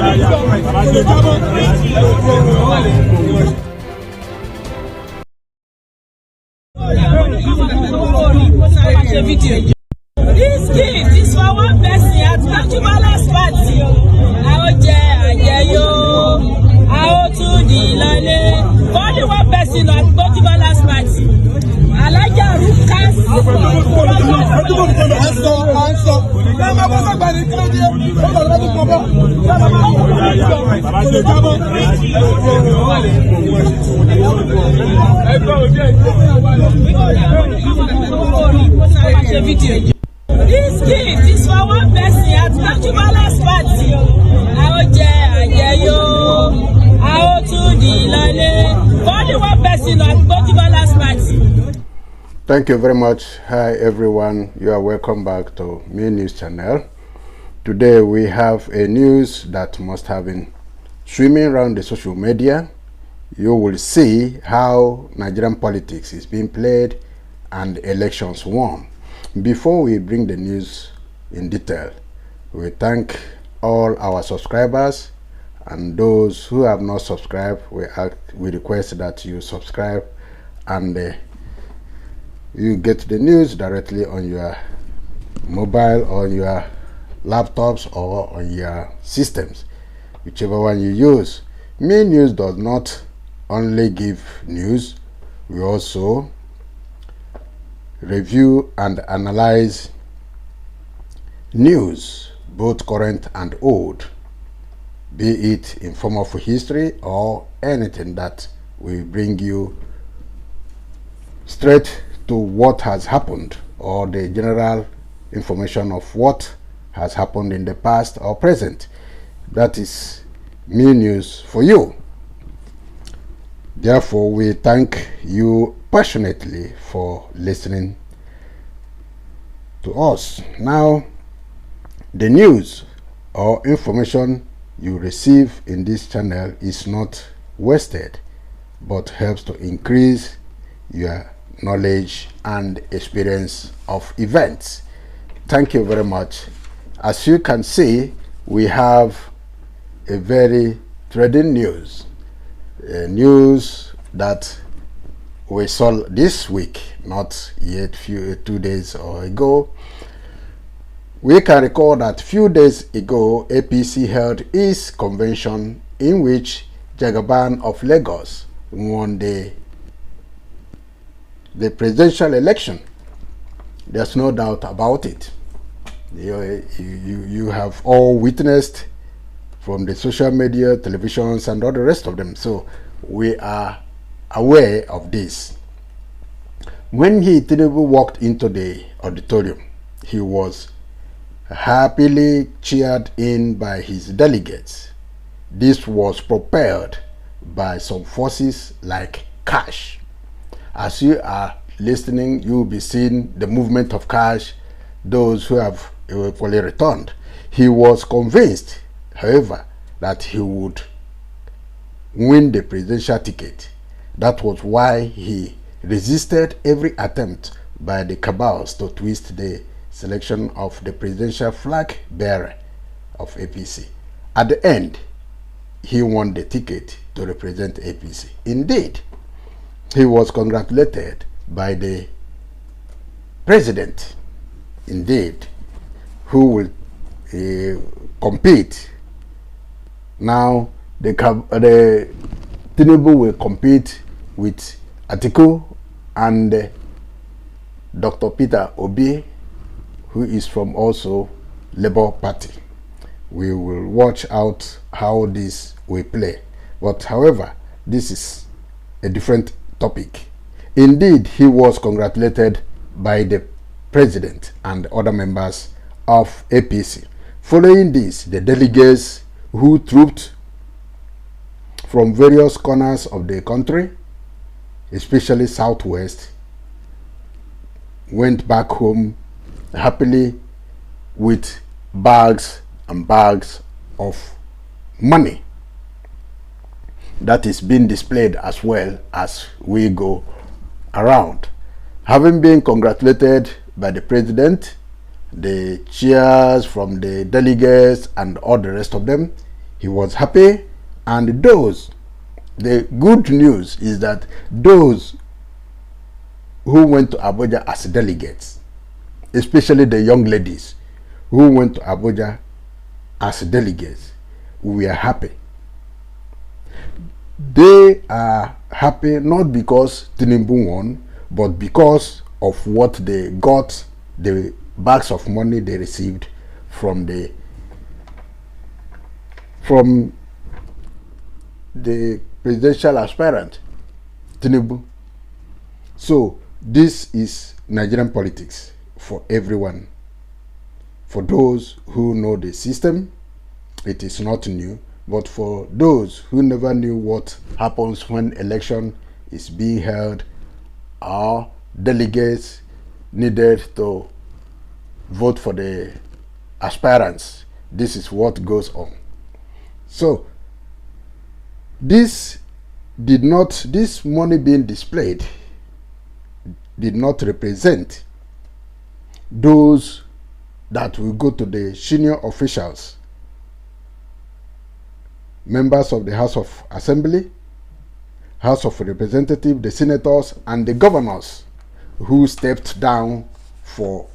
This gift is for one person at Najumalas party. How to the lane. Only one person at Najumalas party. Alaja Rukas. This gift is for one person at Najumalas party. How to the lane. Only one person at Najumalas party. Thank you very much. Hi everyone, you are welcome back to Me News channel. Today we have a news that must have been swimming around the social media. You will see how Nigerian politics is being played and elections won. Before we bring the news in detail, we thank all our subscribers, and those who have not subscribed, we request that you subscribe and you get the news directly on your mobile, on your laptops, or on your systems, whichever one you use. Me News does not only give news, we also review and analyze news, both current and old, be it in form of history or anything that will bring you straight to what has happened, or the general information of what has happened in the past or present. That is Me News for you. Therefore, we thank you passionately for listening to us. Now, the news or information you receive in this channel is not wasted, but helps to increase your knowledge and experience of events. Thank you very much. As you can see, we have a very threatening news, news that we saw this week, not yet 2 days ago. We can recall that few days ago, APC held its convention in which Jagaban of Lagos won the presidential election. There's no doubt about it. You have all witnessed from the social media, televisions, and all the rest of them. So we are aware of this. When Tinubu walked into the auditorium, he was happily cheered in by his delegates. This was propelled by some forces like cash. As you are listening, you will be seeing the movement of cash, those who have fully returned. He was convinced, however, that he would win the presidential ticket. That was why he resisted every attempt by the cabals to twist the selection of the presidential flag bearer of APC. At the end, he won the ticket to represent APC. Indeed, he was congratulated by the president, indeed, who will compete. Now, the Tinubu will compete with Atiku and Dr. Peter Obi, who is from also Labour Party. We will watch out how this will play. But however, this is a different topic. Indeed, he was congratulated by the president and other members of APC. Following this, the delegates who trooped from various corners of the country, especially southwest, went back home happily with bags and bags of money that is being displayed as well as we go around. Having been congratulated by the president, the cheers from the delegates and all the rest of them, He was happy, and the good news is that those who went to Abuja as delegates, especially the young ladies who went to Abuja as delegates, were happy. They are happy not because Tinubu won, but because of what they got, the bags of money they received from the presidential aspirant, Tinubu. So this is Nigerian politics for everyone. For those who know the system, it is not new. But for those who never knew what happens when election is being held, or delegates needed to vote for the aspirants, this is what goes on. So this money being displayed did not represent those that will go to the senior officials, members of the House of Assembly, House of Representatives, the senators, and the governors who stepped down for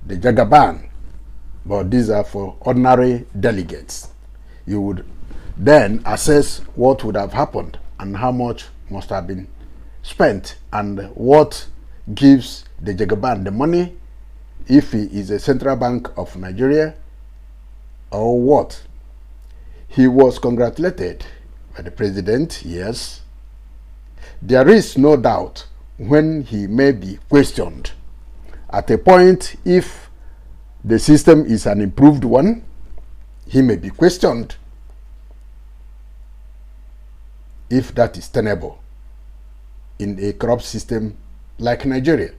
the Jagaban. But these are for ordinary delegates. You would then assess what would have happened and how much must have been spent and what gives the Jagaban the money, if he is a central bank of Nigeria or what. He was congratulated by the president, yes. There is no doubt when he may be questioned. At a point, if the system is an improved one, he may be questioned if that is tenable in a corrupt system like Nigeria.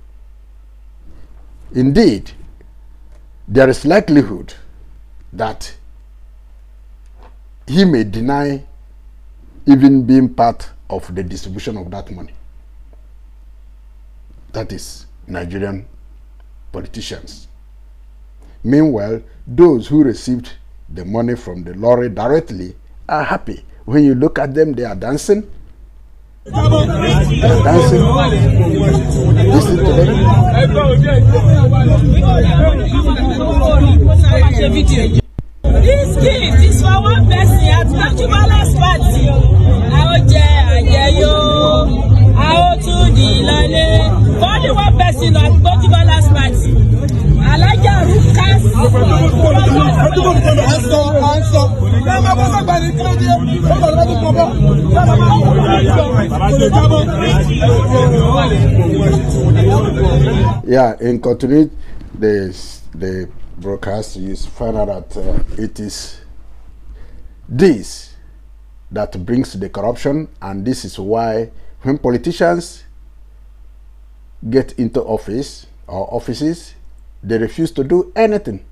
Indeed, there is likelihood that he may deny even being part of the distribution of that money. That is Nigerian politicians. Meanwhile, those who received the money from the lorry directly are happy. When you look at them, they are dancing. They are dancing. Listen to them. This gift is for one person at Najumalas party. How to the lale. Only one person at Najumalas party. I like your Yeah, in continuing the broadcast, you find out that it is this that brings the corruption, and this is why when politicians get into office or offices, they refuse to do anything.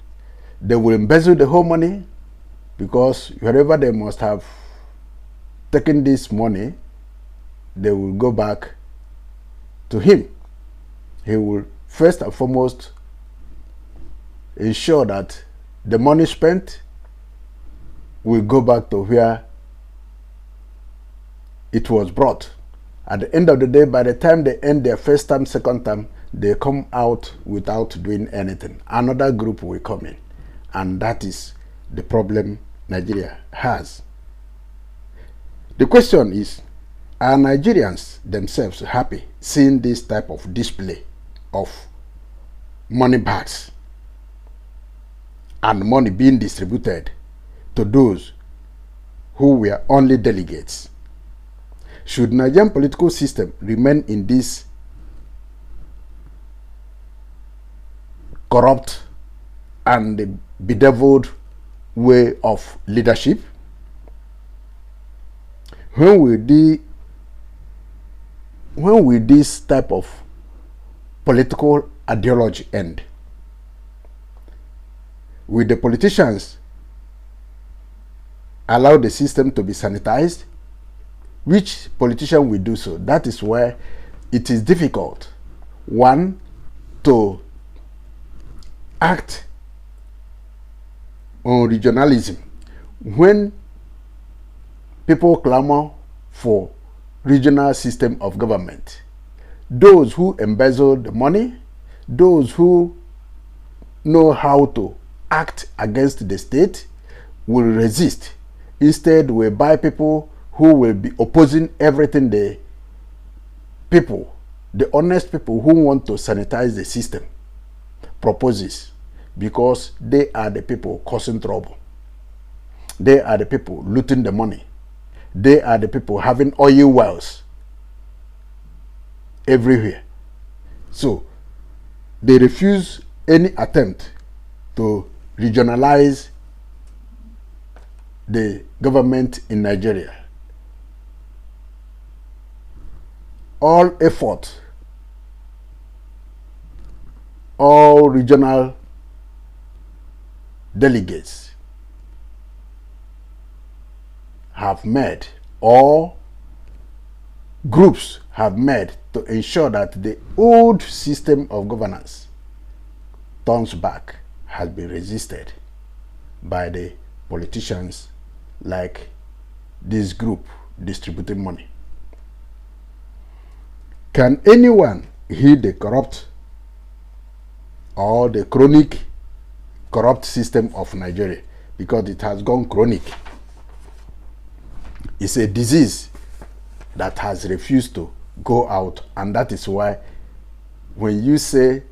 They will embezzle the whole money, because wherever they must have taken this money, they will go back to him. He will first and foremost ensure that the money spent will go back to where it was brought. At the end of the day, by the time they end their first term, second term, they come out without doing anything. Another group will come in. And that is the problem Nigeria has. The question is, are Nigerians themselves happy seeing this type of display of money bags and money being distributed to those who were only delegates? Should Nigerian political system remain in this corrupt and bedeviled way of leadership? When will this type of political ideology end? Will the politicians allow the system to be sanitized? Which politician will do so? That is where it is difficult, one, to act on regionalism when people clamor for regional system of government. Those who embezzle the money, those who know how to act against the state will resist. Instead, we buy people who will be opposing everything the people, the honest people who want to sanitize the system, proposes, because they are the people causing trouble. They are the people looting the money. They are the people having oil wells everywhere. So they refuse any attempt to regionalize the government in Nigeria. All effort, all regional delegates have met, or groups have met, to ensure that the old system of governance turns back has been resisted by the politicians like this group distributing money. Can anyone heal the corrupt or the chronic corrupt system of Nigeria? Because it has gone chronic. It's a disease that has refused to go out, and that is why when you say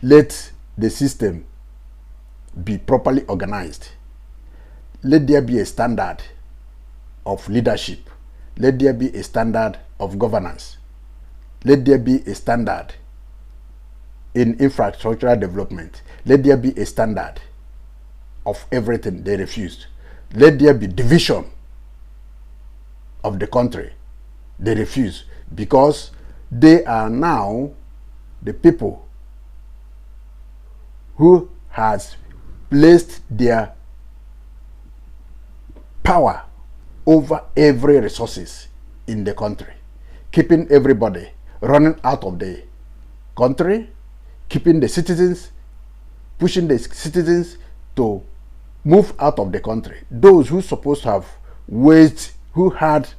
let the system be properly organized, let there be a standard of leadership, let there be a standard of governance, let there be a standard in infrastructural development, let there be a standard of everything, they refused. Let there be division of the country, they refuse, because they are now the people who has placed their power over every resources in the country, keeping everybody running out of the country, keeping the citizens, pushing the citizens to move out of the country. Those who supposed to have ways, who had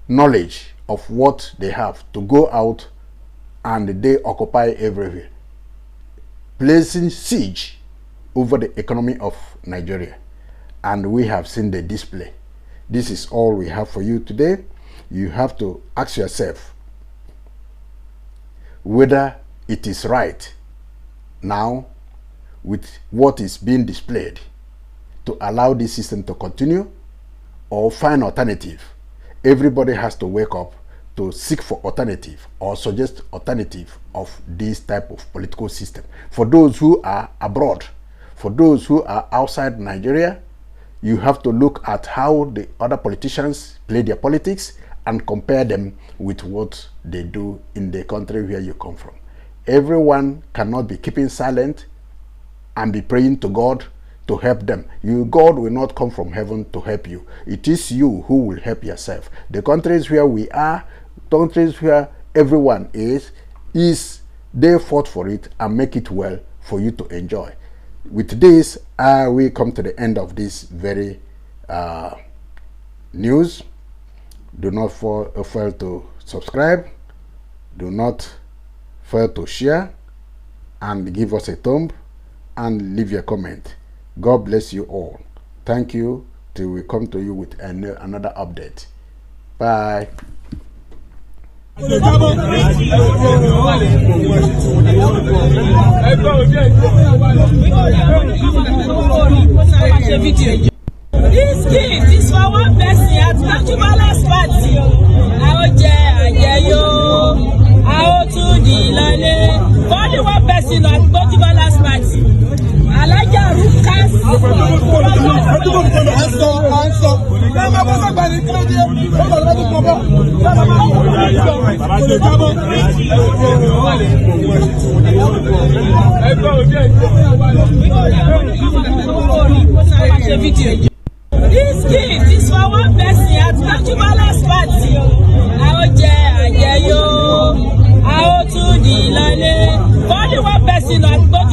knowledge of what they have, to go out, and they occupy everywhere, placing siege over the economy of Nigeria. And we have seen the display. This is all we have for you today. You have to ask yourself whether it is right now, with what is being displayed, to allow this system to continue, or find alternative. Everybody has to wake up to seek for alternative, or suggest alternative of this type of political system. For those who are abroad, for those who are outside Nigeria, you have to look at how the other politicians play their politics and compare them with what they do in the country where you come from. Everyone cannot be keeping silent and be praying to God to help them. God will not come from heaven to help you. It is you who will help yourself. The countries where we are, countries where everyone is they fought for it and make it well for you to enjoy. With this, we come to the end of this very news. Do not fail to subscribe. Do not fail to share and give us a thumb and leave your comment. God bless you all. Thank you till we come to you with another update. Bye. This gift is for one person at National Party. How to the only one person at National Party. I like your This gift is for one person at National Party.